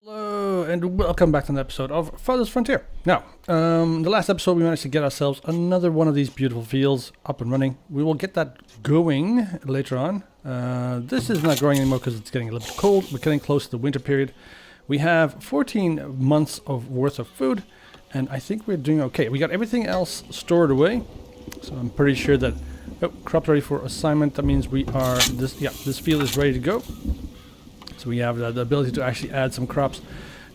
Hello and welcome back to an episode of Farthest Frontier. Now, the last episode we managed to get ourselves another one of these beautiful fields up and running. We will get that going later on. This is not growing anymore because it's getting a little bit cold. We're getting close to the winter period. We have 14 months of worth of food, and I think we're doing okay. We got everything else stored away, so I'm pretty sure that crops ready for assignment. That means we are this field is ready to go. So we have the ability to actually add some crops.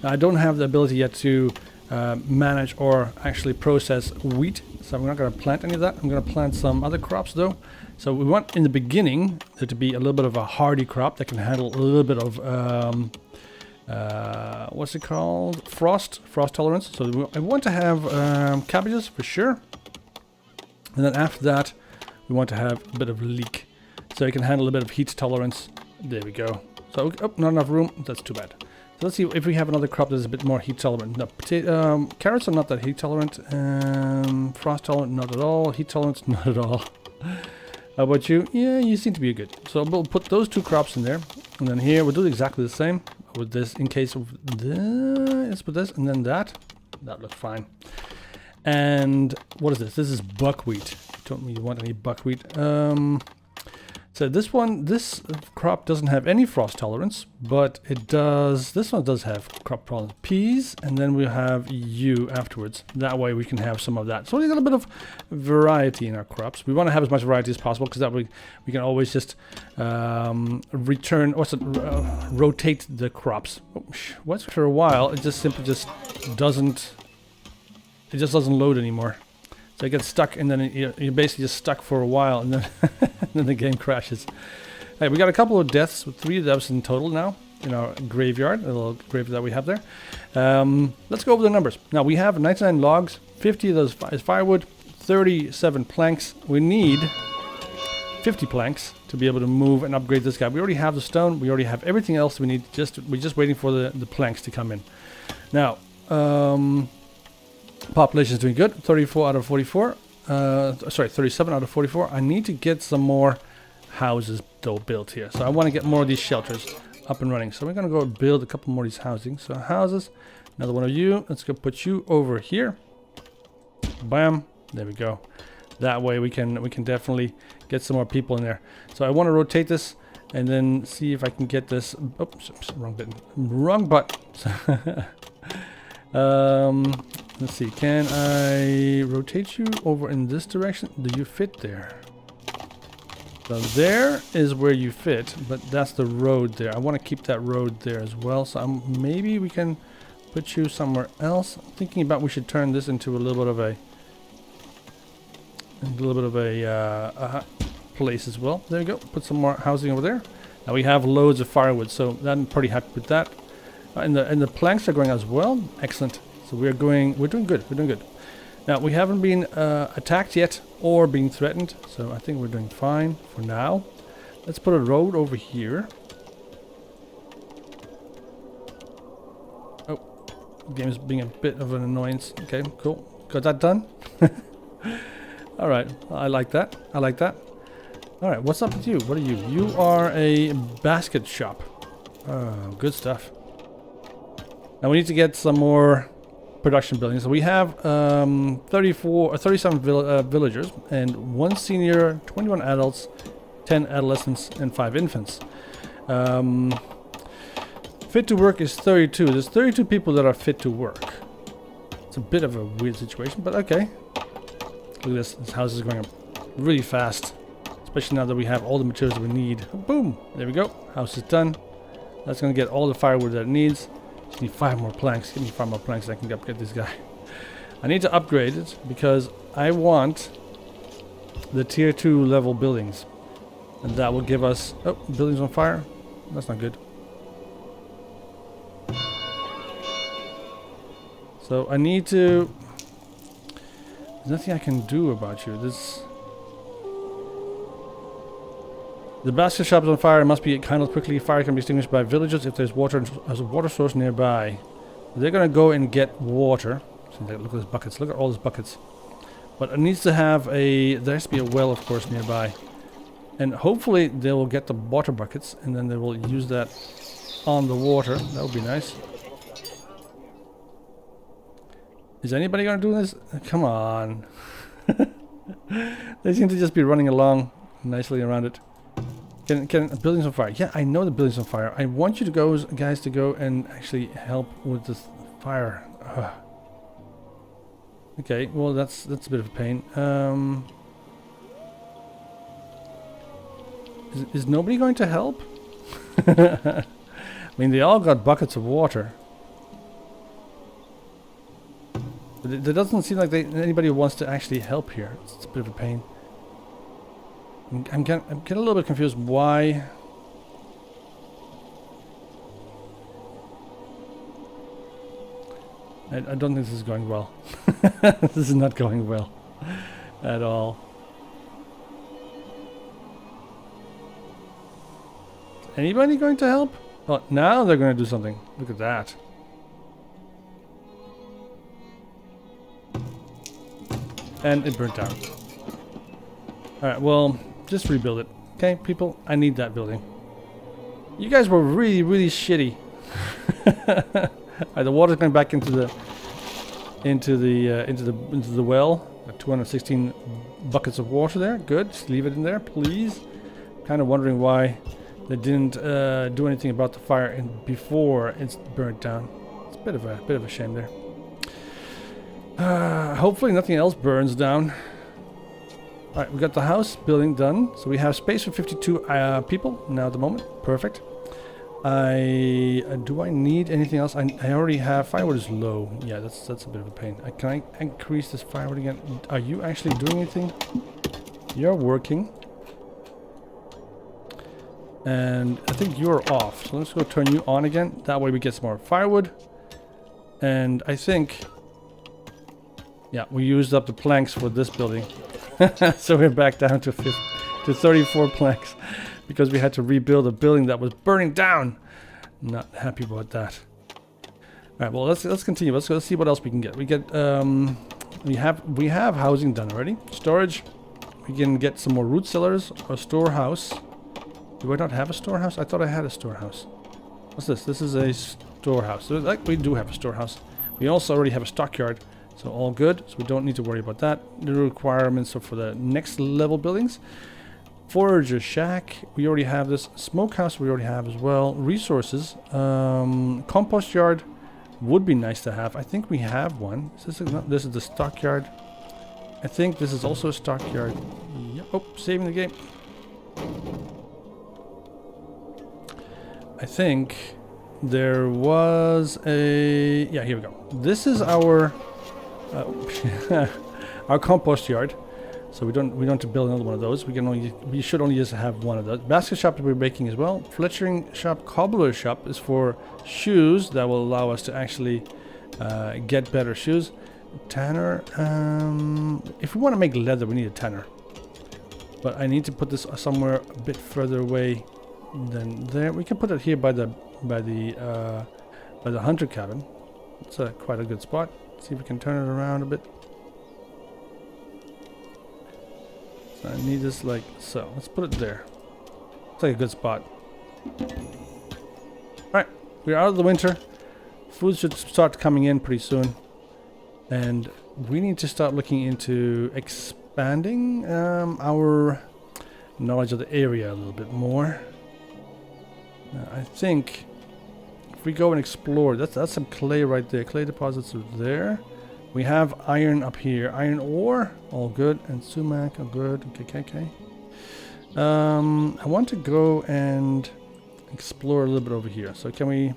Now, I don't have the ability yet to manage or actually process wheat, so I'm not going to plant any of that. I'm going to plant some other crops though. So we want in the beginning there to be a little bit of a hardy crop that can handle a little bit of what's it called? Frost tolerance. So I want to have cabbages for sure, and then after that we want to have a bit of leek, so it can handle a bit of heat tolerance. There we go. So, not enough room. That's too bad. So let's see if we have another crop that is a bit more heat tolerant. No, carrots are not that heat tolerant. Frost tolerant, not at all. Heat tolerance, not at all. How about you? Yeah, you seem to be good. So we'll put those two crops in there. And then here we'll do exactly the same with this in case of let's put this and then that. That looks fine. And what is this? This is buckwheat. Don't really want any buckwheat. So this crop doesn't have any frost tolerance, but it does, this one does have crop tolerance. Peas, and then we'll have you afterwards. That way we can have some of that. So we got a bit of variety in our crops. We want to have as much variety as possible, because that way we can always just rotate the crops. Once for a while, it just simply doesn't load anymore. So it gets stuck, and then you're basically just stuck for a while, and then then the game crashes. Hey, we got a couple of deaths, with 3 deaths in total now in our graveyard, a little grave that we have there. Let's go over the numbers. Now we have 99 logs, 50 of those is firewood, 37 planks. We need 50 planks to be able to move and upgrade this guy. We already have the stone. We already have everything else we need. We're just waiting for the planks to come in. Now. Population is doing good. 34 out of 44. 37 out of 44. I need to get some more houses though built here. So I want to get more of these shelters up and running. So we're going to go build a couple more of these housing. So houses. Another one of you. Let's go put you over here. Bam. There we go. That way we can definitely get some more people in there. So I want to rotate this and then see if I can get this. Oops, wrong button. Wrong button. Let's see, can I rotate you over in this direction? Do you fit there? So there is where you fit, but that's the road there. I want to keep that road there as well, so maybe we can put you somewhere else. I'm thinking about we should turn this into a little bit of a place as well. There you go. Put some more housing over there. Now we have loads of firewood, so I'm pretty happy with that. And the planks are going as well. Excellent. So we're doing good. We're doing good. Now we haven't been attacked yet or being threatened, so I think we're doing fine for now. Let's put a road over here. Oh, the game is being a bit of an annoyance. Okay, cool. Got that done. All right, I like that. I like that. All right, what's up with you? What are you? You are a basket shop. Oh, good stuff. Now we need to get some more production buildings. So we have 37 villagers and 1 senior, 21 adults, 10 adolescents, and 5 infants. Fit to work is 32. There's 32 people that are fit to work. It's a bit of a weird situation, but okay. Look at this. This house is going up really fast, especially now that we have all the materials we need. Boom! There we go. House is done. That's going to get all the firewood that it needs. Just need 5 more planks. Give me 5 more planks so I can upgrade this guy. I need to upgrade it because I want the tier 2 level buildings. And that will give us... Oh, buildings on fire. That's not good. So I need to... There's nothing I can do about you. The basket shop is on fire and must be handled quickly. Fire can be extinguished by villagers if there's water as a water source nearby. They're gonna go and get water. So look at those buckets. Look at all those buckets. But it needs to have there has to be a well, of course, nearby. And hopefully they will get the water buckets and then they will use that on the water. That would be nice. Is anybody gonna do this? Come on. They seem to just be running along nicely around it. Can buildings on fire? Yeah, I know the building's on fire. I want you to guys to go and actually help with this fire. Ugh. Okay, well that's a bit of a pain. Is nobody going to help? I mean, they all got buckets of water. But it doesn't seem like anybody wants to actually help here. It's a bit of a pain. I'm getting a little bit confused why. I don't think this is going well. This is not going well at all. Anybody going to help? Oh, now they're going to do something. Look at that. And it burnt down. Alright, well, just rebuild it. Okay, people, I need that building. You guys were really, really shitty. Alright, the water's going back into the well. 216 buckets of water there. Good. Just leave it in there, please. Kind of wondering why they didn't do anything about the fire before it's burnt down. It's a bit of a shame there. Hopefully nothing else burns down. Alright, we got the house building done. So we have space for 52 people now at the moment. Perfect. Do I need anything else? I already have firewood is low. Yeah, that's a bit of a pain. Can I increase this firewood again? Are you actually doing anything? You're working. And I think you're off. So let's go turn you on again. That way we get some more firewood. And I think, yeah, we used up the planks for this building. So we're back down to 34 planks because we had to rebuild a building that was burning down. Not happy about that. All right, well let's continue. Let's see what else we can get. We have housing done already. Storage. We can get some more root cellars or storehouse. Do I not have a storehouse? I thought I had a storehouse. What's this? This is a storehouse. So like we do have a storehouse. We also already have a stockyard. So all good. So we don't need to worry about that. The requirements are for the next level buildings. Forager shack. We already have this. Smokehouse we already have as well. Resources. Compost yard would be nice to have. I think we have one. This is the stockyard. I think this is also a stockyard. Yep. Oh, saving the game. I think there was a... Yeah, here we go. This is our our compost yard. So we don't have to build another one of those. We should only just have one of those. Basket shop that we're making as well. Fletchering shop, Cobbler Shop is for shoes that will allow us to actually get better shoes. Tanner. If we want to make leather, we need a tanner. But I need to put this somewhere a bit further away than there. We can put it here by the hunter cabin. It's quite a good spot. See if we can turn it around a bit. So I need this like so. Let's put it there. It's like a good spot. Alright, we're out of the winter. Food should start coming in pretty soon. And we need to start looking into expanding our knowledge of the area a little bit more. I think if we go and explore, that's some clay right there. Clay deposits are there. We have iron up here. Iron ore, all good. And sumac, all good. Okay. I want to go and explore a little bit over here. So can we...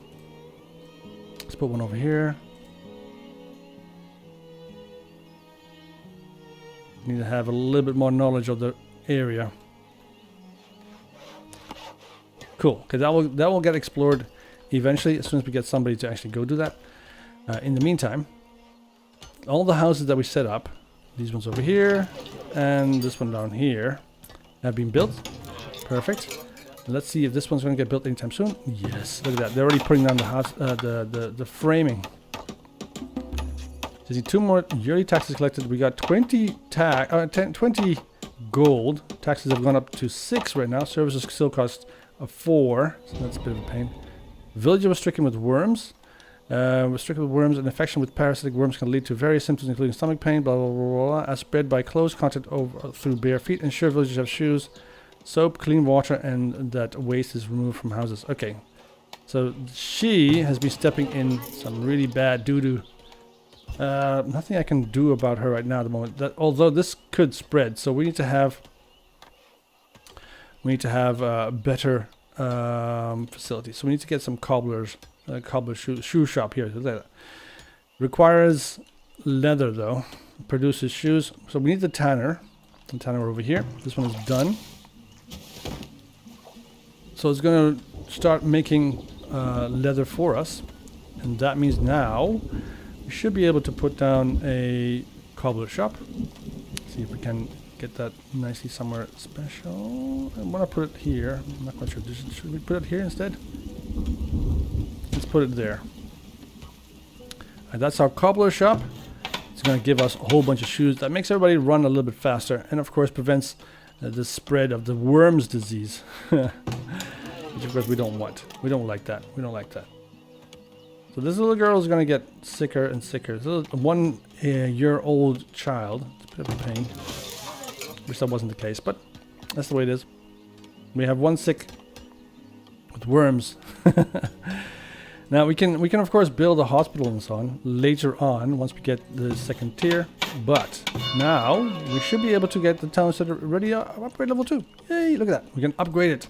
Let's put one over here. Need to have a little bit more knowledge of the area. Cool, because that will get explored eventually as soon as we get somebody to actually go do that. In the meantime, all the houses that we set up, these ones over here and this one down here, have been built. Perfect. Let's see if this one's going to get built anytime soon. Yes, look at that. They're already putting down the house, the framing. So see, 2 more yearly taxes collected. We got 20 gold. Taxes have gone up to 6 right now. Services still cost 4, so that's a bit of a pain. Villager was stricken with worms. Restricted with worms, an infection with parasitic worms can lead to various symptoms including stomach pain, blah blah blah blah, as spread by close contact through bare feet. Ensure villagers have shoes, soap, clean water, and that waste is removed from houses. Okay, so she has been stepping in some really bad doo-doo. Nothing I can do about her right now at the moment. Although this could spread, so we need to have a better facility. So we need to get some cobblers. Cobbler shoe shop here. Requires leather though. Produces shoes. So we need the tanner. The tanner over here. This one is done. So it's going to start making leather for us, and that means now we should be able to put down a cobbler shop. See if we can get that nicely somewhere special. I want to put it here. I'm not quite sure. Should we put it here instead? Let's put it there. And that's our cobbler shop. It's going to give us a whole bunch of shoes. That makes everybody run a little bit faster, and of course prevents the spread of the worms disease. Which of course we don't want. We don't like that. We don't like that. So this little girl is going to get sicker and sicker. This is a 1 year old child. It's a bit of a pain. Wish that wasn't the case, but that's the way it is. We have one sick with worms. Now we can of course build a hospital and so on later on once we get the second tier, but now we should be able to get the town center ready upgrade level 2. Yay, look at that. We can upgrade it.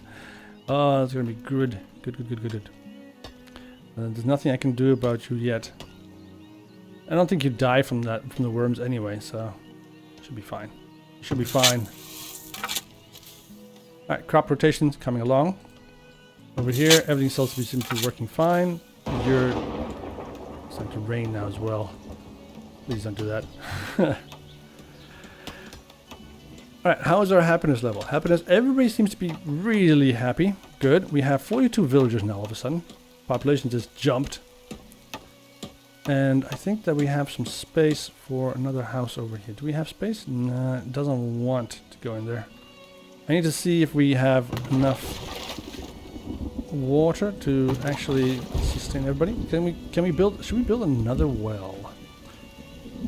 Oh, it's gonna be good. Good. There's nothing I can do about you yet. I don't think you die from the worms anyway, so should be fine. Should be fine. Alright, crop rotation's coming along. Over here, everything seems to be working fine. It's starting to rain now as well. Please don't do that. Alright, how is our happiness level? Happiness, everybody seems to be really happy. Good. We have 42 villagers now all of a sudden. Population just jumped. And I think that we have some space for another house over here. Do we have space? Nah, it doesn't want to go in there. I need to see if we have enough water to actually sustain everybody. Can we build? Should we build another well?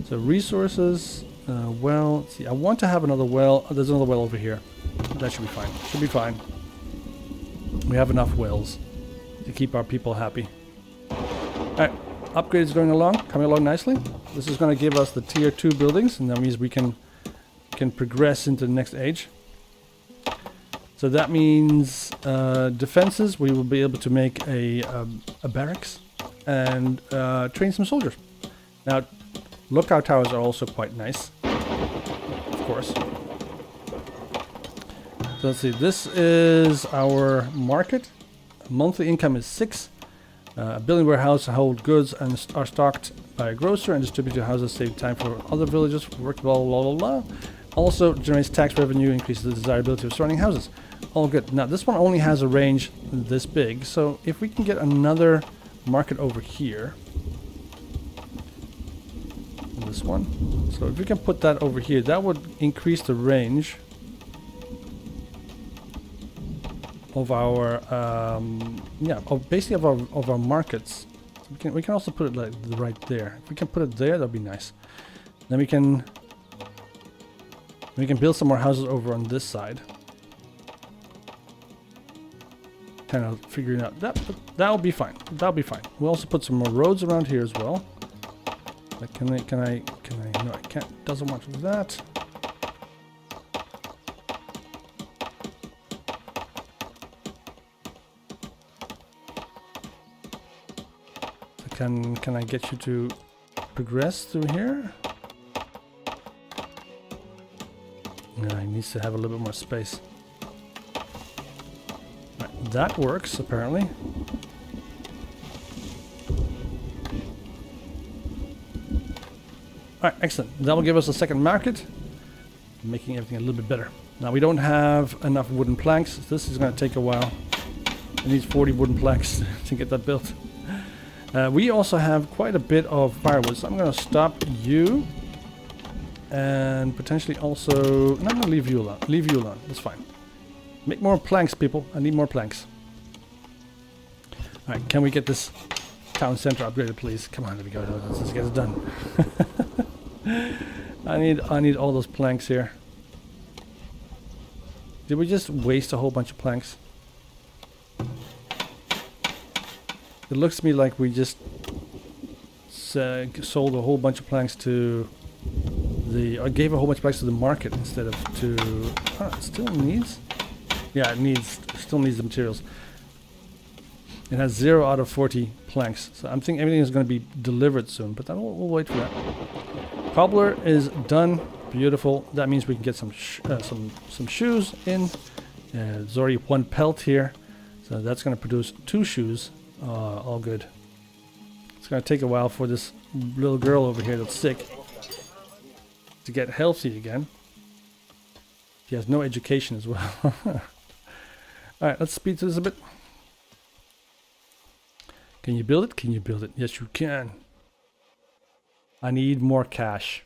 So resources, well. Let's see, I want to have another well. Oh, there's another well over here. That should be fine. Should be fine. We have enough wells to keep our people happy. All right, upgrade is coming along nicely. This is going to give us the tier 2 buildings, and that means we can progress into the next age. So that means defenses. We will be able to make a barracks and train some soldiers. Now, lookout towers are also quite nice, of course. So let's see. This is our market. Monthly income is 6. A building warehouse hold goods and are stocked by a grocer and distributed to houses, save time for other villagers. Work blah blah blah blah. Also generates tax revenue, increases the desirability of surrounding houses. All good. Now this one only has a range this big, so if we can get another market over here, this one. So if we can put that over here, that would increase the range of our basically of our markets. So we can also put it like right there. If we can put it there, that'd be nice. Then we can build some more houses over on this side. Kind of figuring out that'll be fine. That'll be fine. We'll also put some more roads around here as well. Like can I? No, I can't. Doesn't want to do that. So can I get you to progress through here? No, he needs to have a little bit more space. Right, that works apparently. Alright, excellent. That will give us a second market, making everything a little bit better. Now we don't have enough wooden planks. This is going to take a while. It needs 40 wooden planks to get that built. We also have quite a bit of firewood, so I'm going to stop you. And potentially also... No, I'm going to leave you alone. Leave you alone. That's fine. Make more planks, people. I need more planks. Alright, can we get this town center upgraded, please. Come on, there we go. Let's get it done. I need all those planks here. Did we just waste a whole bunch of planks? It looks to me like we just sold a whole bunch of planks to the... I gave a whole bunch of planks to the market instead of to... Oh, it still needs... Yeah, still needs the materials. It has 0 out of 40 planks. So I'm thinking everything is going to be delivered soon, but then we'll wait for that. Cobbler is done. Beautiful. That means we can get some shoes in. There's already 1 pelt here, so that's going to produce 2 shoes. All good. It's going to take a while for this little girl over here that's sick to get healthy again. She has no education as well. Alright, let's speed through this a bit. Can you build it? Can you build it? Yes, you can. I need more cash.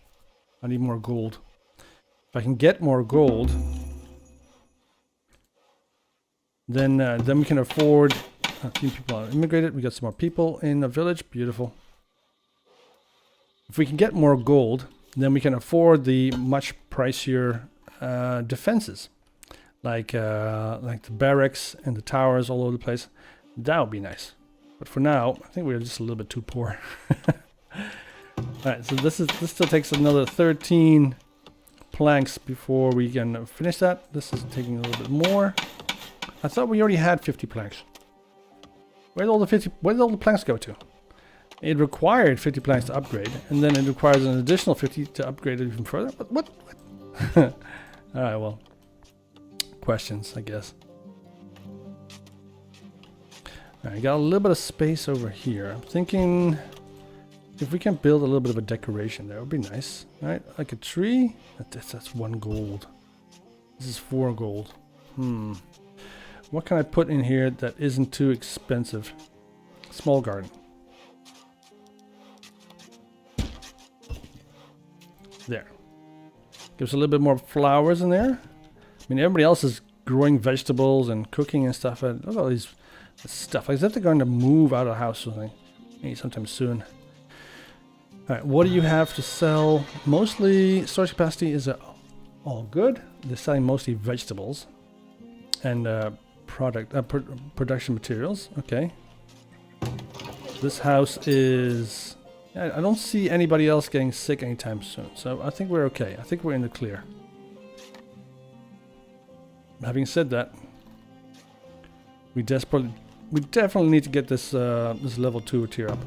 I need more gold. If I can get more gold, then we can afford... A few people are immigrated. We got some more people in the village. Beautiful. If we can get more gold, then we can afford the much pricier defenses, like the barracks and the towers all over the place. That would be nice. But for now, I think we're just a little bit too poor. Alright, so this still takes another 13 planks before we can finish that. This is taking a little bit more. I thought we already had 50 planks. Where did all the planks go to? It required 50 planks to upgrade, and then it requires an additional 50 to upgrade it even further. What? Alright, well. Questions, I guess. Alright, got a little bit of space over here. I'm thinking if we can build a little bit of a decoration there, it would be nice. Alright, like a tree. That's 1 gold. This is 4 gold. What can I put in here that isn't too expensive? Small garden. There. Gives a little bit more flowers in there. I mean, everybody else is growing vegetables and cooking and stuff. And look at all these stuff. Like as if they're going to move out of the house or something. Maybe sometime soon. Alright, what do you have to sell? Mostly storage capacity is all good. They're selling mostly vegetables and production materials. Okay. This house is... I don't see anybody else getting sick anytime soon, so I think we're okay. I think we're in the clear. Having said that, we definitely need to get this this level 2 tier up.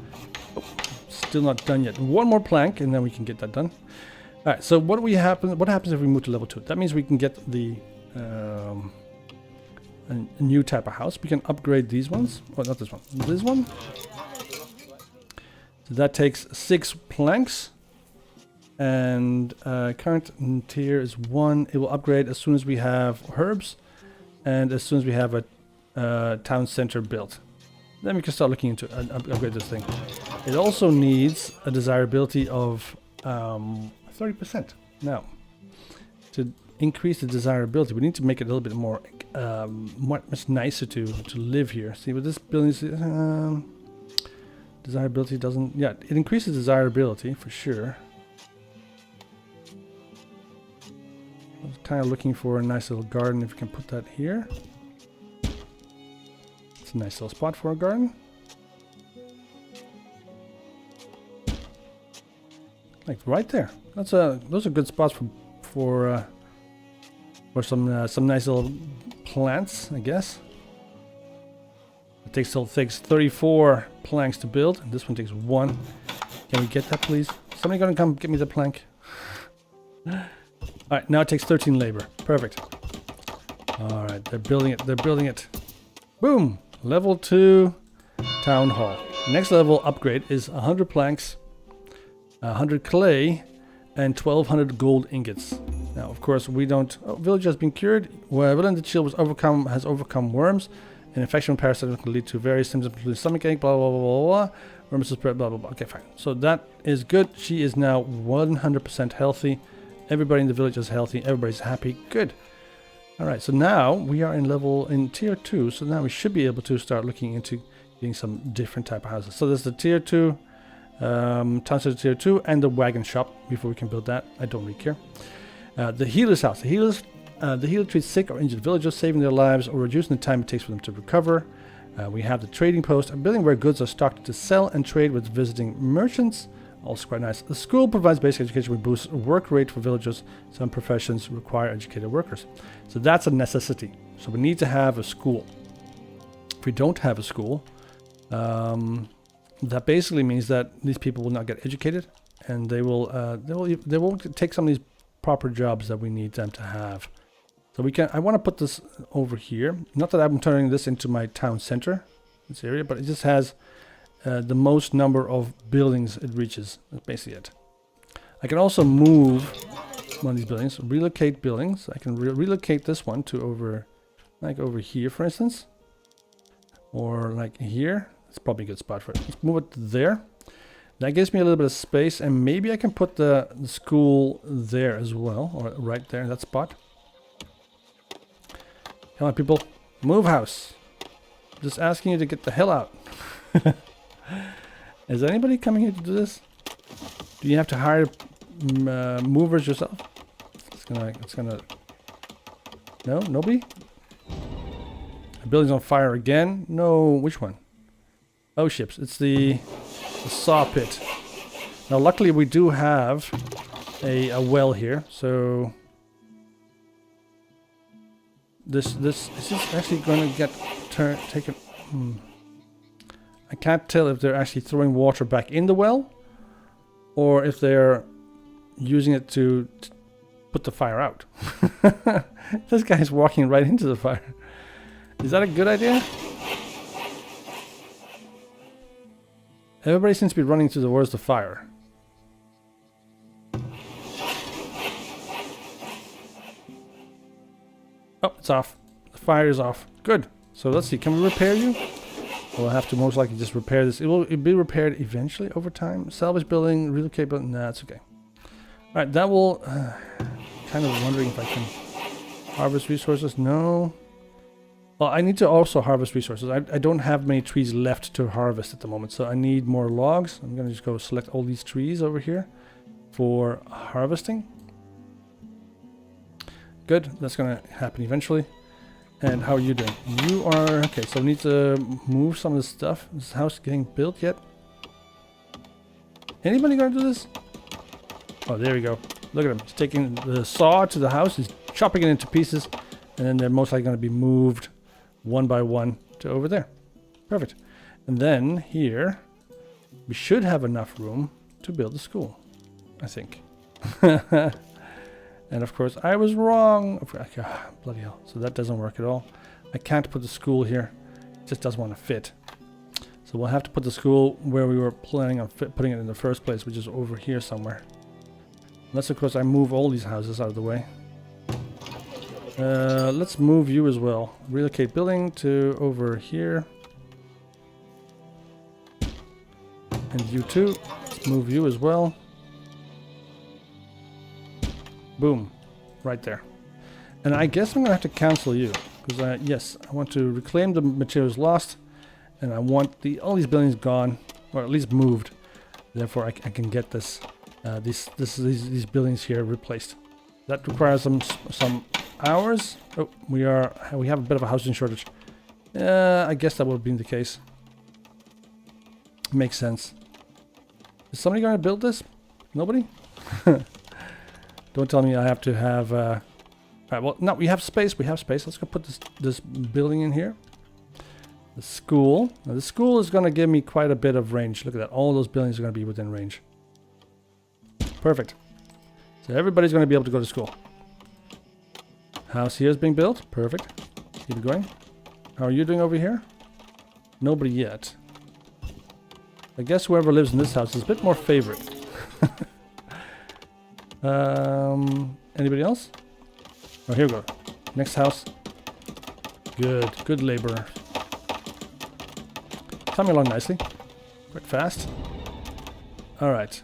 Oh, still not done yet. 1 more plank, and then we can get that done. All right. So what happens if we move to level 2? That means we can get the a new type of house. We can upgrade these ones. Well, not this one. This one. So that takes 6 planks. And current tier is 1. It will upgrade as soon as we have herbs. And as soon as we have a town center built. Then we can start looking into upgrade this thing. It also needs a desirability of 30%. Now, to increase the desirability, we need to make it a little bit more much nicer to live here. See, with this building, desirability doesn't... Yeah, it increases desirability for sure. I was kind of looking for a nice little garden, if we can put that here. It's a nice little spot for a garden. Like right there. Those are good spots for some nice little plants, I guess. It still takes 34 planks to build, and this one takes 1. Can we get that, please? Somebody gonna come get me the plank? Alright, now it takes 13 labor. Perfect. Alright, they're building it. They're building it. Boom! Level 2 town hall. Next level upgrade is 100 planks, 100 clay, and 1200 gold ingots. Now, of course, we don't... Oh, village has been cured. Well, Millitant the chill has overcome worms. An infection with parasites can lead to various symptoms, including stomach ache, blah, blah, blah, blah, blah. Worms will spread, blah, blah, blah. Okay, fine. So that is good. She is now 100% healthy. Everybody in the village is healthy. Everybody's happy. Good. All right, so now we are in tier 2. So now we should be able to start looking into getting some different type of houses. So there's the tier 2, town center tier 2, and the wagon shop before we can build that. I don't really care. The healer's house. The healer treats sick or injured villagers, saving their lives or reducing the time it takes for them to recover. We have the trading post, a building where goods are stocked to sell and trade with visiting merchants. Also quite nice. The school provides basic education with boosts work rate for villagers. Some professions require educated workers. So that's a necessity. So we need to have a school. If we don't have a school, that basically means that these people will not get educated, and they won't take some of these proper jobs that we need them to have. So I want to put this over here. Not that I'm turning this into my town center, this area, but it just has the most number of buildings it reaches. That's basically it. I can also move one of these buildings, relocate buildings. I can relocate this one to over here, for instance, or like here. It's probably a good spot for it. Let's move it there. That gives me a little bit of space, and maybe I can put the school there as well, or right there in that spot. Come on, people, move house. Just asking you to get the hell out. Is anybody coming here to do this? Do you have to hire movers yourself? It's gonna. No, nobody. The building's on fire again. No, which one? Oh, ships. It's the saw pit. Now, luckily, we do have a well here, so this is actually going to get taken. I can't tell if they're actually throwing water back in the well, or if they're using it to put the fire out. This guy's walking right into the fire. Is that a good idea? Everybody seems to be running towards the fire. Oh, it's off. The fire is off. Good. So let's see. Can we repair you? We'll have to most likely just repair this. It'll be repaired eventually over time. Salvage building, relocate building. Nah, it's okay. Alright, that will... kind of wondering if I can harvest resources. No. Well, I need to also harvest resources. I don't have many trees left to harvest at the moment, so I need more logs. I'm going to just go select all these trees over here for harvesting. Good, that's going to happen eventually. And how are you doing? You are... Okay, so I need to move some of this stuff. Is this house getting built yet? Anybody going to do this? Oh, there we go. Look at him. He's taking the saw to the house. He's chopping it into pieces. And then they're most likely going to be moved one by one to over there. Perfect. And then here, we should have enough room to build a school, I think. And of course, I was wrong. Bloody hell. So that doesn't work at all. I can't put the school here. It just doesn't want to fit. So we'll have to put the school where we were planning on putting it in the first place, which is over here somewhere. Unless, of course, I move all these houses out of the way. Let's move you as well. Relocate building to over here. And you too. Let's move you as well. Boom. Right there. And I guess I'm going to have to cancel you. Because, yes, I want to reclaim the materials lost. And I want all these buildings gone. Or at least moved. Therefore, I can get this, these buildings here replaced. That requires some hours. Oh, we have a bit of a housing shortage. I guess that would have been the case. Makes sense. Is somebody going to build this? Nobody? Don't tell me I have to have... Alright, well, no, we have space. We have space. Let's go put this building in here. The school. Now, the school is going to give me quite a bit of range. Look at that. All those buildings are going to be within range. Perfect. So everybody's going to be able to go to school. House here is being built. Perfect. Keep it going. How are you doing over here? Nobody yet. I guess whoever lives in this house is a bit more favorite. Anybody else? Oh, here we go. Next house. Good. Good laborer. Coming along nicely. Quite fast. Alright.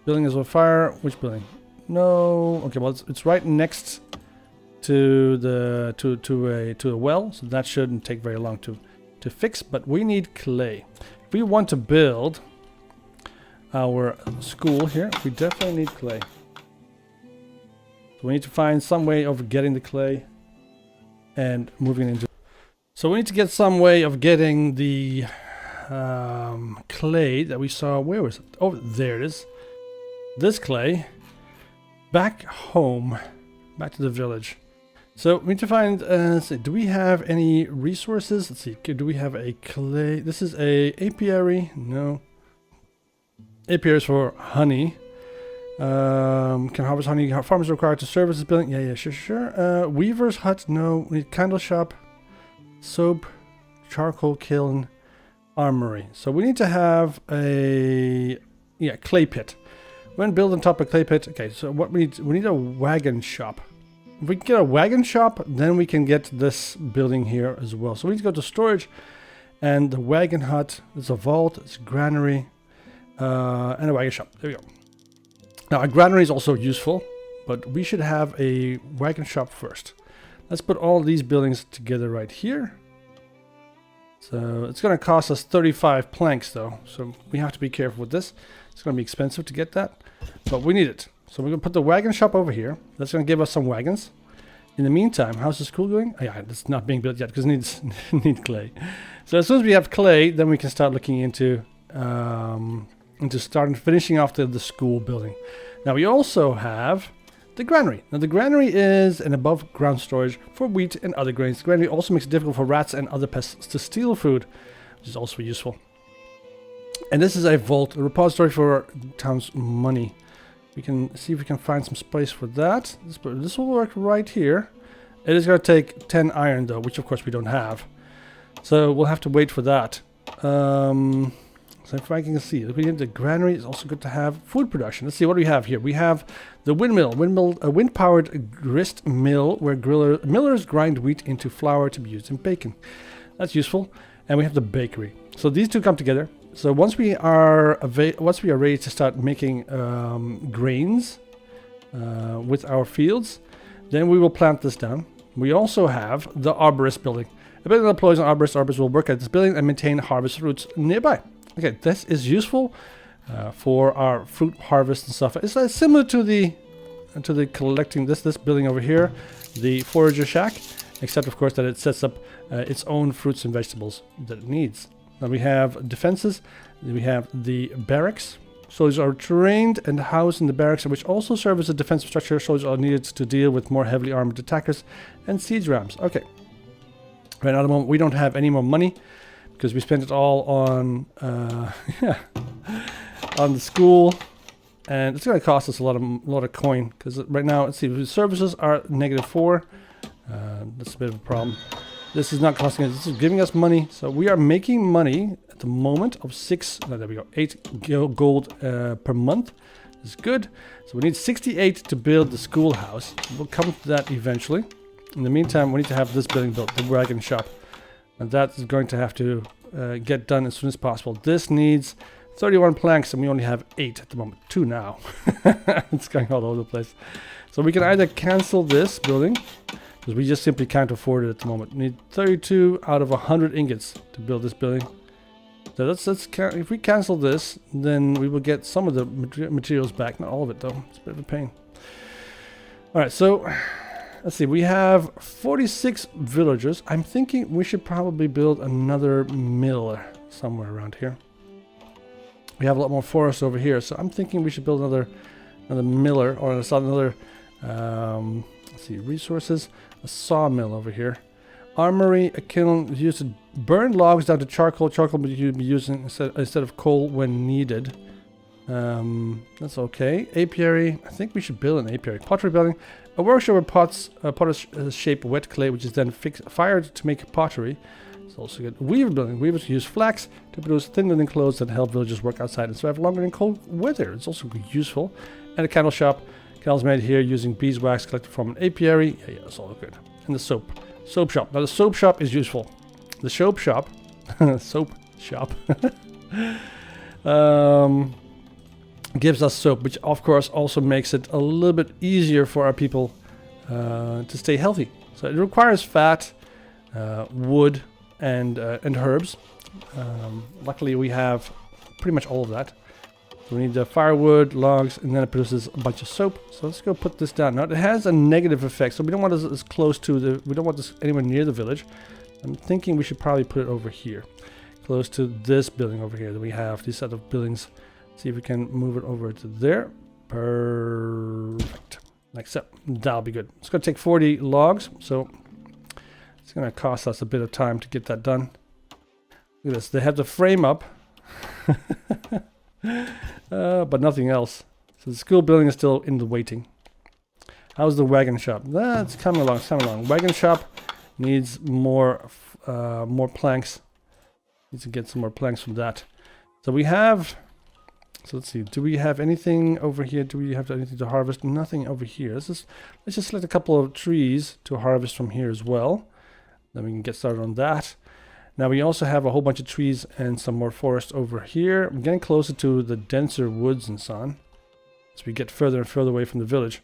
Building is on fire. Which building? No. Okay, well it's right next to the to a well, so that shouldn't take very long to to fix, but we need clay. If we want to build our school here, we definitely need clay. So we need to find some way of getting the clay and moving into. So we need to get some way of getting the clay that we saw. Where was it? Oh, there it is. This clay back home, back to the village. So we need to find. Let's see, do we have any resources? Let's see. Do we have a clay? This is a apiary. No. Apiaries for honey. Can harvest honey. Farmers are required to service this building. Yeah, sure. Weaver's hut. No. We need candle shop, soap, charcoal kiln, armory. So we need to have a clay pit. We're gonna build on top of clay pit. Okay. So what we need a wagon shop. If we can get a wagon shop, then we can get this building here as well. So we need to go to storage, and the wagon hut. There's a vault. It's a granary, and a wagon shop. There we go. Now, a granary is also useful, but we should have a wagon shop first. Let's put all these buildings together right here. So it's going to cost us 35 planks, though. So we have to be careful with this. It's going to be expensive to get that, but we need it. So we're going to put the wagon shop over here. That's going to give us some wagons. In the meantime, how's the school going? Oh, yeah, it's not being built yet because it needs clay. So as soon as we have clay, then we can start looking into finishing off the school building. Now we also have the granary. Now the granary is an above ground storage for wheat and other grains. The granary also makes it difficult for rats and other pests to steal food, which is also useful. And this is a vault, a repository for town's money. We can see if we can find some space for that. This will work right here. It is going to take 10 iron though, which of course we don't have. So we'll have to wait for that. So if I can see, the granary is also good to have. Food production. Let's see what we have here. We have the windmill, a wind-powered grist mill where millers grind wheat into flour to be used in baking. That's useful. And we have the bakery. So these two come together. So once we are ready to start making grains with our fields, then we will plant this down. We also have the Arborist Building. A building that employs an arborist. Arborists will work at this building and maintain harvest routes nearby. Okay, this is useful for our fruit harvest and stuff. It's similar to the collecting this building over here, the forager shack, except of course that it sets up its own fruits and vegetables that it needs. Now we have defenses. We have the barracks. Soldiers are trained and housed in the barracks, which also serve as a defensive structure. Soldiers are needed to deal with more heavily armored attackers and siege rams. Okay. Right now at the moment we don't have any more money, because we spent it all on on the school, and it's going to cost us a lot of coin. Because right now, let's see, the services are -4. That's a bit of a problem. This is not costing us. This is giving us money, so we are making money at the moment of 8 gold per month. This is good. So we need 68 to build the schoolhouse. We'll come to that eventually. In the meantime, we need to have this building built, the wagon shop. And that is going to have to get done as soon as possible. This needs 31 planks, and we only have 8 at the moment. 2 now. It's going all over the place. So we can either cancel this building, because we just simply can't afford it at the moment. We need 32 out of 100 ingots to build this building. So if we cancel this, then we will get some of the materials back. Not all of it, though. It's a bit of a pain. All right, so let's see, we have 46 villagers. I'm thinking we should probably build another mill somewhere around here. We have a lot more forest over here, so I'm thinking we should build another miller, or another, let's see, resources, a sawmill over here. Armory, a kiln used to burn logs down to charcoal. Charcoal will be used instead of coal when needed. That's okay. Apiary, I think we should build an apiary. Pottery building. A workshop where potters shape wet clay, which is then fired to make pottery. It's also good. Weaver building. Weavers use flax to produce thin linen clothes that help villagers work outside and survive longer in cold weather. It's also useful. And a candle shop. Candles made here using beeswax collected from an apiary. Yeah, it's all good. And the soap shop. Now the soap shop is useful. The soap shop, gives us soap, which of course also makes it a little bit easier for our people to stay healthy. So it requires fat, wood, and herbs. Luckily, we have pretty much all of that. So we need the firewood, logs, and then it produces a bunch of soap. So let's go put this down. Now it has a negative effect, so we don't want this as close to the. We don't want this anywhere near the village. I'm thinking we should probably put it over here, close to this building over here that we have. These set of buildings. See if we can move it over to there. Perfect. Like so. That'll be good. It's going to take 40 logs, so it's going to cost us a bit of time to get that done. Look at this. They have the frame up, but nothing else. So the school building is still in the waiting. How's the wagon shop? That's coming along. It's coming along. Wagon shop needs more planks. Needs to get some more planks from that. So we have. So let's see. Do we have anything over here? Do we have anything to harvest? Nothing over here. Let's just select a couple of trees to harvest from here as well. Then we can get started on that. Now we also have a whole bunch of trees and some more forest over here. I'm getting closer to the denser woods and so on. As we get further and further away from the village.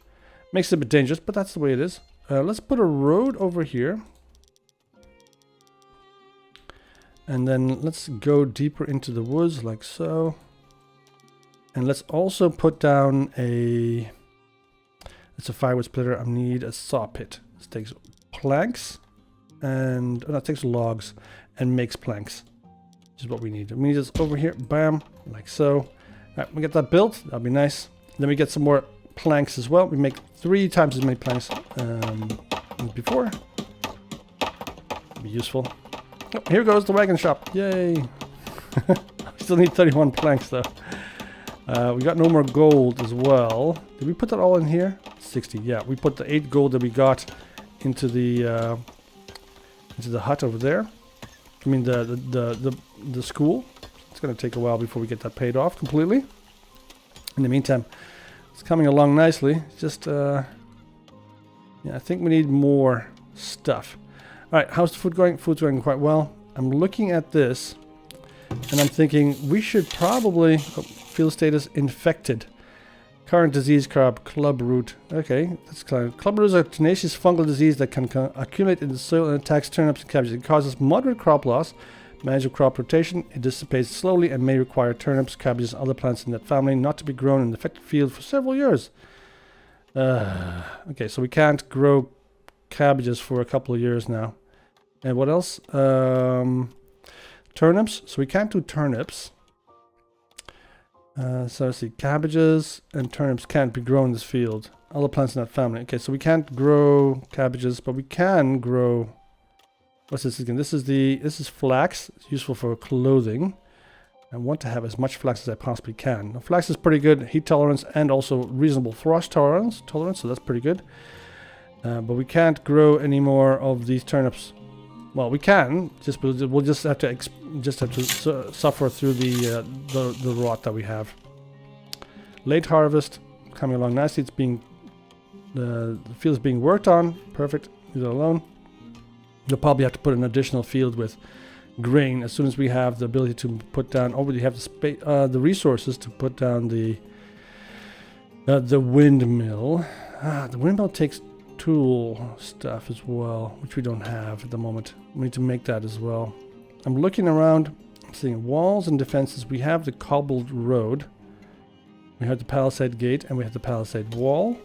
Makes it a bit dangerous, but that's the way it is. Let's put a road over here. And then let's go deeper into the woods like so. And let's also put down it's a firewood splitter. I need a saw pit. This takes planks and that takes logs and makes planks. Which is what we need. We need this over here. Bam. Like so. Alright, we get that built. That'll be nice. Then we get some more planks as well. We make 3 times as many planks as before. That'll be useful. Oh, here goes the wagon shop. Yay. We still need 31 planks though. We got no more gold as well. Did we put that all in here? 60. Yeah, we put the 8 gold that we got into the hut over there. I mean the school. It's going to take a while before we get that paid off completely. In the meantime, it's coming along nicely. Just yeah, I think we need more stuff. All right, how's the food going? Food's going quite well. I'm looking at this, and I'm thinking we should probably. Field status infected. Current disease club root. Okay, that's clear. Club root is a tenacious fungal disease that can accumulate in the soil and attacks turnips and cabbages. It causes moderate crop loss. Manage crop rotation. It dissipates slowly and may require turnips, cabbages, and other plants in that family not to be grown in the affected field for several years. Okay, so we can't grow cabbages for a couple of years now. And what else? Turnips. So we can't do turnips. So let's see, cabbages and turnips can't be grown in this field. Other plants in that family. Okay, so we can't grow cabbages, but we can grow. What's this again? This is flax. It's useful for clothing. I want to have as much flax as I possibly can. Now, flax is pretty good heat tolerance and also reasonable frost tolerance. So that's pretty good. But we can't grow any more of these turnips. Well, we can. We'll just have to suffer through the rot that we have. Late harvest coming along nicely. It's being the field is being worked on. Perfect. Leave it alone. You'll probably have to put an additional field with grain as soon as we have the ability to put down. Already have the resources to put down the windmill. The windmill takes tool stuff as well, which we don't have at the moment. We need to make that as well. I'm looking around, seeing walls and defenses. We have the cobbled road, we have the palisade gate, and we have the palisade wall.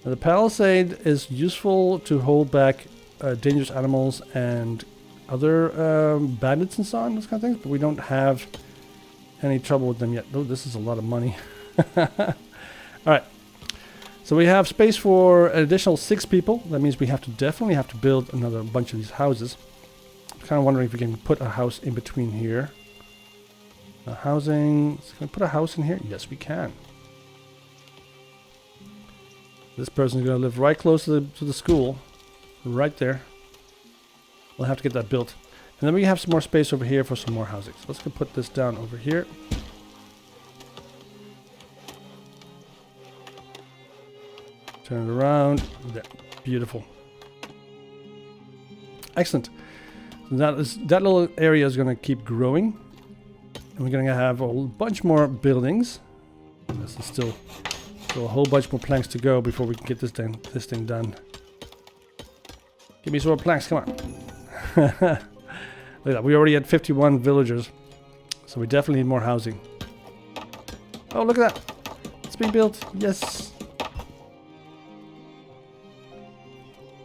Now, the palisade is useful to hold back dangerous animals and other bandits and so on, those kind of things, but we don't have any trouble with them yet. Oh, this is a lot of money. Alright, so we have space for an additional 6 people. That means we definitely have to build another bunch of these houses. I'm kind of wondering if we can put a house in between here. Housing. Can we put a house in here? Yes, we can. This person's going to live right close to the school. Right there. We'll have to get that built. And then we have some more space over here for some more housing. So let's go put this down over here. Turn it around. There. Beautiful. Excellent. So that little area is going to keep growing. And we're going to have a bunch more buildings. This is still a whole bunch more planks to go before we can get this thing done. Give me some more planks, come on. Look at that. We already had 51 villagers. So we definitely need more housing. Oh, look at that. It's being built. Yes.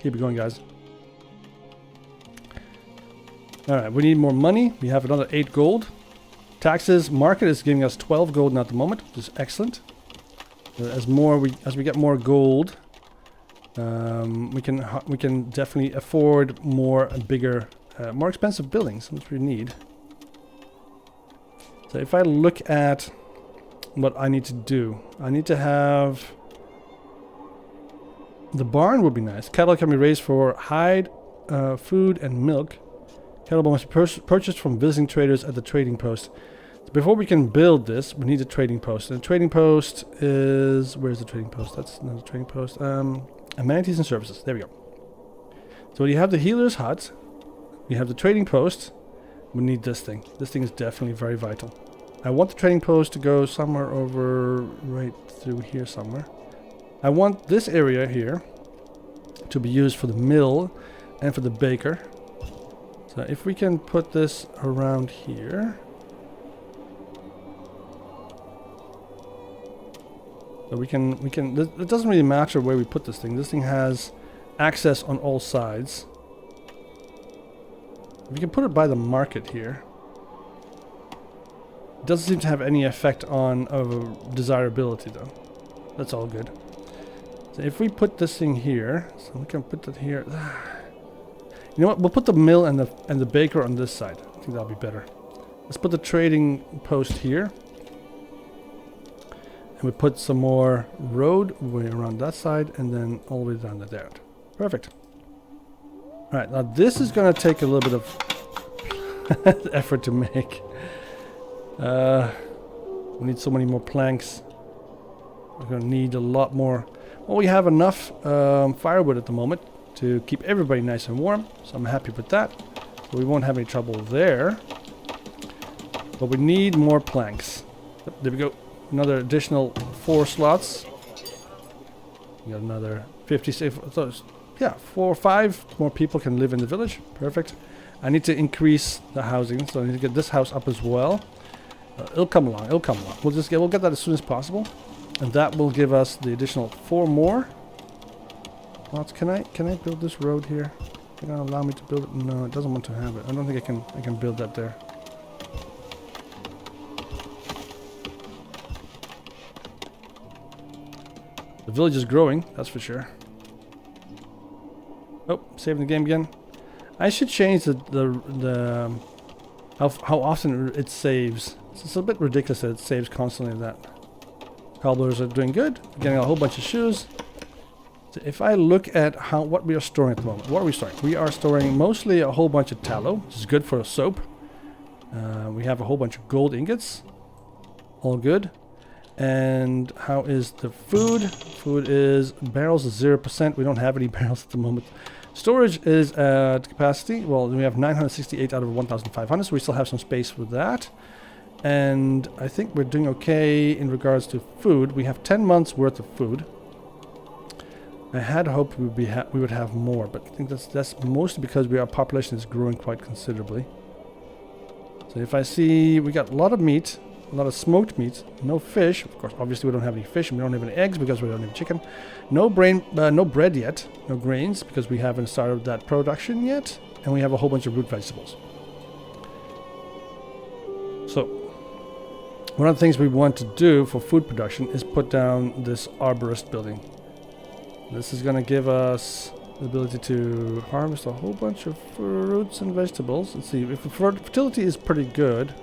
Keep it going, guys. Alright, we need more money. We have another 8 gold. Taxes market is giving us 12 gold now at the moment, which is excellent. As we get more gold, we can definitely afford more bigger, more expensive buildings, which we need. So if I look at what I need to do, I need to have the barn would be nice. Cattle can be raised for hide, food, and milk. Cattle must be purchased from visiting traders at the trading post. So before we can build this, we need a trading post. And the trading post is... Where's the trading post? That's not a trading post. Amenities and services. There we go. So you have the healer's hut. We have the trading post. We need this thing. This thing is definitely very vital. I want the trading post to go somewhere over right through here somewhere. I want this area here to be used for the mill and for the baker. So if we can put this around here. So it doesn't really matter where we put this thing. This thing has access on all sides. We can put it by the market here. It doesn't seem to have any effect on desirability though. That's all good. So if we put this thing here, so we can put that here. You know what? We'll put the mill and the baker on this side. I think that'll be better. Let's put the trading post here. And we put some more road way around that side and then all the way down to there. Perfect. Alright, now this is going to take a little bit of effort to make. We need so many more planks. We're going to need a lot more. Well, we have enough firewood at the moment to keep everybody nice and warm. So I'm happy with that. So we won't have any trouble there. But we need more planks. Yep, there we go. Another additional 4 slots. We got another 56. So yeah, 4 or 5 more people can live in the village. Perfect. I need to increase the housing, so I need to get this house up as well. It'll come along. It'll come along. We'll get that as soon as possible, and that will give us the additional 4 more. Can I build this road here? They're gonna allow me to build it? No, it doesn't want to have it. I don't think I can build that there. The village is growing, that's for sure. Oh, saving the game again. I should change the how often it saves. It's a bit ridiculous that it saves constantly. That cobblers are doing good, getting a whole bunch of shoes. So if I look at what we are storing at the moment, what are we storing? We are storing mostly a whole bunch of tallow, which is good for a soap. We have a whole bunch of gold ingots, all good. And how is the food? Food is barrels is 0%. We don't have any barrels at the moment. Storage is at capacity. Well, we have 968 out of 1,500, so we still have some space with that. And I think we're doing okay in regards to food. We have 10 months worth of food. I had hoped we would have more, but I think that's mostly because our population is growing quite considerably. So if I see we got a lot of meat. A lot of smoked meat, no fish. Of course, obviously we don't have any fish and we don't have any eggs because we don't have chicken. No bread yet, no grains because we haven't started that production yet. And we have a whole bunch of root vegetables. So, one of the things we want to do for food production is put down this Arborist Building. This is going to give us the ability to harvest a whole bunch of fruits and vegetables. Let's see, if the fertility is pretty good.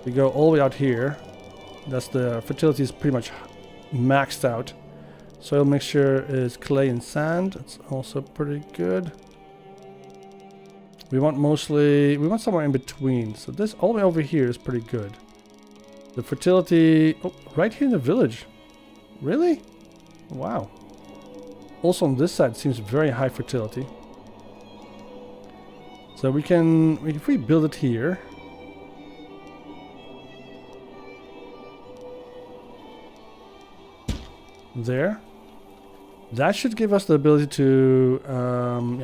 We go all the way out here. That's the fertility is pretty much maxed out. Soil mixture is clay and sand. It's also pretty good. We want somewhere in between. So this all the way over here is pretty good. The fertility, right here in the village. Really? Wow. Also on this side seems very high fertility. So if we build it here. There. That should give us the ability to...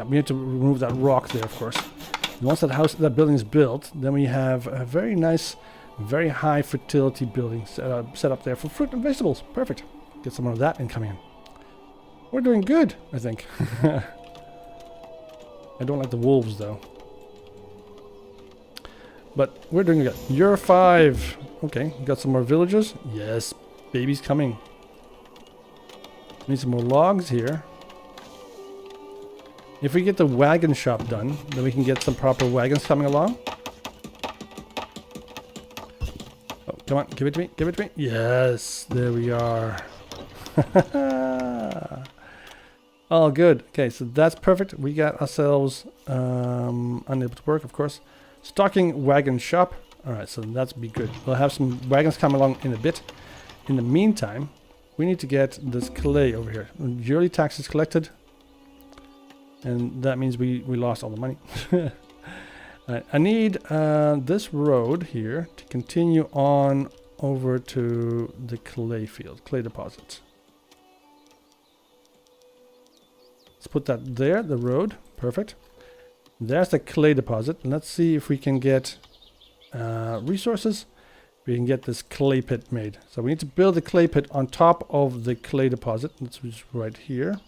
we need to remove that rock there, of course. Once that building is built, then we have a very nice, very high fertility building set up there for fruit and vegetables. Perfect. Get some of that incoming in. We're doing good, I think. I don't like the wolves though. But we're doing good. You're 5. Okay, got some more villagers. Yes, baby's coming. Need some more logs here. If we get the wagon shop done, then we can get some proper wagons coming along. Oh, come on, give it to me, give it to me. Yes, there we are. All good. Okay, so that's perfect. We got ourselves unable to work, of course. Stocking wagon shop. All right, so that's be good. We'll have some wagons come along in a bit. In the meantime, we need to get this clay over here. Yearly taxes collected. And that means we lost all the money. Right, I need this road here to continue on over to the clay field, clay deposit. Let's put that there, the road. Perfect. There's the clay deposit. Let's see if we can get resources. We can get this clay pit made. So we need to build the clay pit on top of the clay deposit. That's just right here.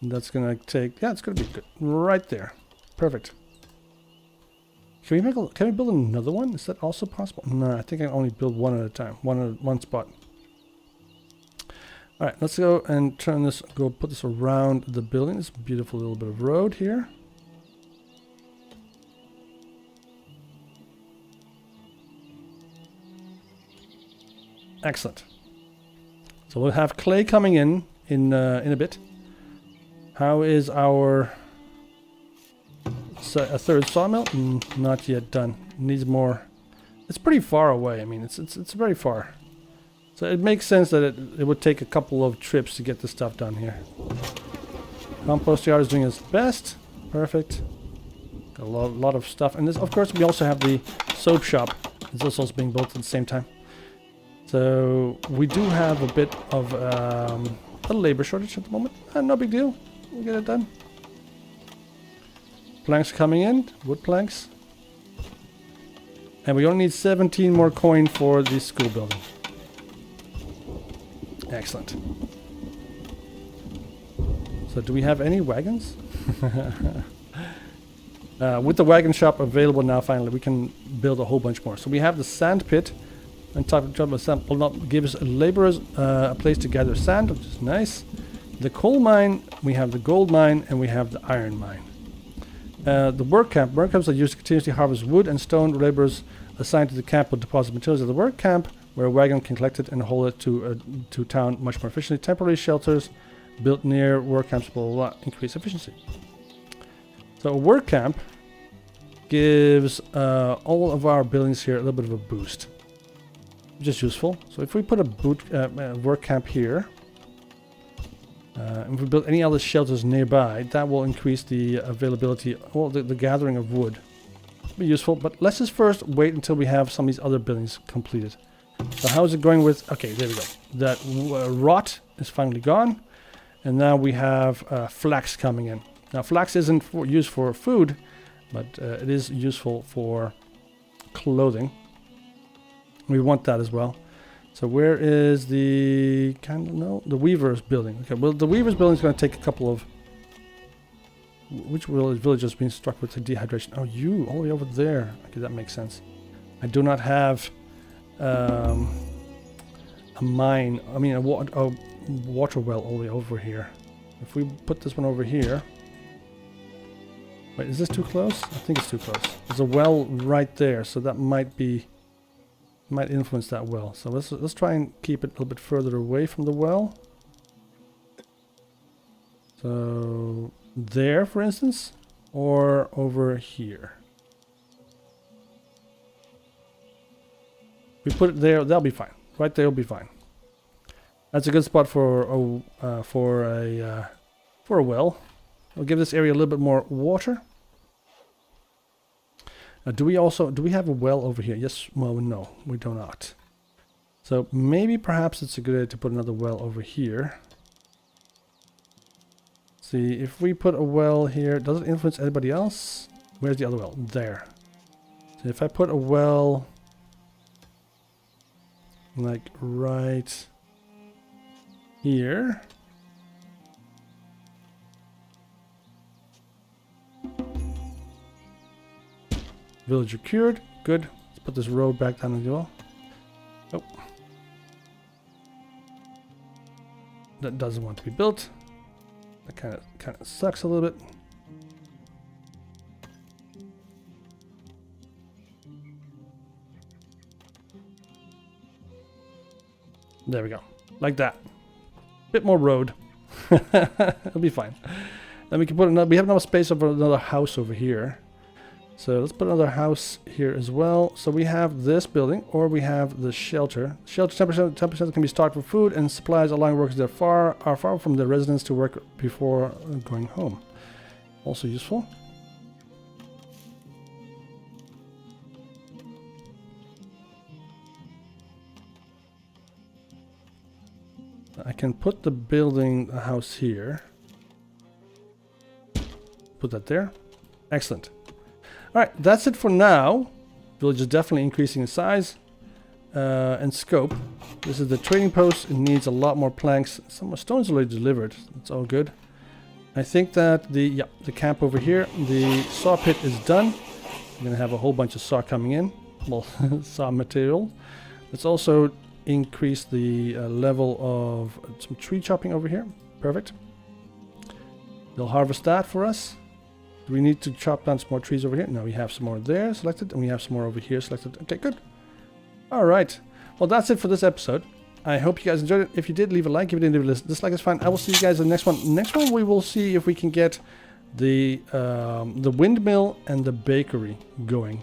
That's gonna take, yeah, it's gonna be good. Right there. Perfect. Can we build another one? Is that also possible? No, I think I can only build one at a time. One spot. Alright, let's go and put this around the building. This beautiful little bit of road here. Excellent. So we'll have clay coming in a bit. How is our a third sawmill? Not yet done. Needs more. It's pretty far away. I mean, it's very far. So it makes sense that it would take a couple of trips to get this stuff done here. Compost Yard is doing its best. Perfect. Got a lot of stuff. And this, of course, we also have the soap shop. It's also being built at the same time. So we do have a bit of a labor shortage at the moment. No big deal. We'll get it done. Planks coming in. Wood planks. And we only need 17 more coin for the school building. Excellent. So do we have any wagons? With the wagon shop available now, finally, we can build a whole bunch more. So we have the sand pit. Untitled Chapter sand will not give us laborers a place to gather sand, which is nice. The coal mine, we have the gold mine, and we have the iron mine. The work camp. Work camps are used to continuously harvest wood and stone. Laborers assigned to the camp will deposit materials at the work camp, where a wagon can collect it and haul it to town much more efficiently. Temporary shelters built near work camps will increase efficiency. So a work camp gives all of our buildings here a little bit of a boost, which is useful. So if we put a work camp here, and if we build any other shelters nearby, that will increase the availability, well, the gathering of wood. Be useful, but let's just first wait until we have some of these other buildings completed. So how is it going with, okay, there we go. That rot is finally gone, and now we have flax coming in. Now flax isn't used for food, but it is useful for clothing. We want that as well. So where is the the Weaver's building? Okay, well the Weaver's building is going to take a couple of. Which village has been struck with dehydration? Oh, you all the way over there. Okay, that makes sense. I do not have a mine. I mean a water well all the way over here. If we put this one over here. Wait, is this too close? I think it's too close. There's a well right there, so that might influence that well. So let's try and keep it a little bit further away from the well. So there, for instance, or over here. We put it there, that'll be fine. Right there will be fine. That's a good spot for a well. I'll give this area a little bit more water. Do we have a well over here? Yes, well, no, we do not. So maybe perhaps it's a good idea to put another well over here. see, if we put a well here, does it influence anybody else? Where's the other well? There. So if I put a well like right here. Villager cured. Good. Let's put this road back down as well. Oh. That doesn't want to be built. That kind of sucks a little bit. There we go. Like that. Bit more road. It'll be fine. Then we can put another, we have enough space for another house over here. So let's put another house here as well. So we have this building, or we have the shelter. Shelter 10% can be stocked with food and supplies, allowing workers that are far from their residence to work before going home. Also useful. I can put the building, the house here. Put that there. Excellent. Alright, that's it for now. Village is definitely increasing in size and scope. This is the trading post. It needs a lot more planks. Some more stones already delivered. That's all good. I think that the camp over here, the saw pit is done. I'm going to have a whole bunch of saw coming in. Well, saw material. Let's also increase the level of some tree chopping over here. Perfect. They'll harvest that for us. Do we need to chop down some more trees over here? No, we have some more there selected, and we have some more over here selected. Okay, good. All right. Well, that's it for this episode. I hope you guys enjoyed it. If you did, leave a like. If you didn't, leave a dislike. It's fine. I will see you guys in the next one. Next one, we will see if we can get the windmill and the bakery going.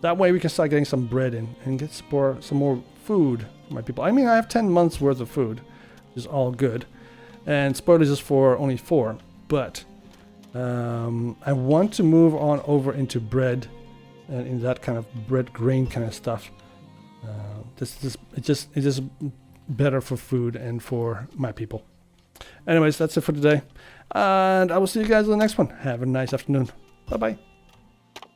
That way, we can start getting some bread in and get some more food for my people. I mean, I have 10 months worth of food, which is all good, and spoilage is for only 4, but I want to move on over into bread and in that kind of bread grain kind of stuff. It's just better for food and for my people. Anyways, that's it for today, and I will see you guys in the next one. Have a nice afternoon. Bye bye.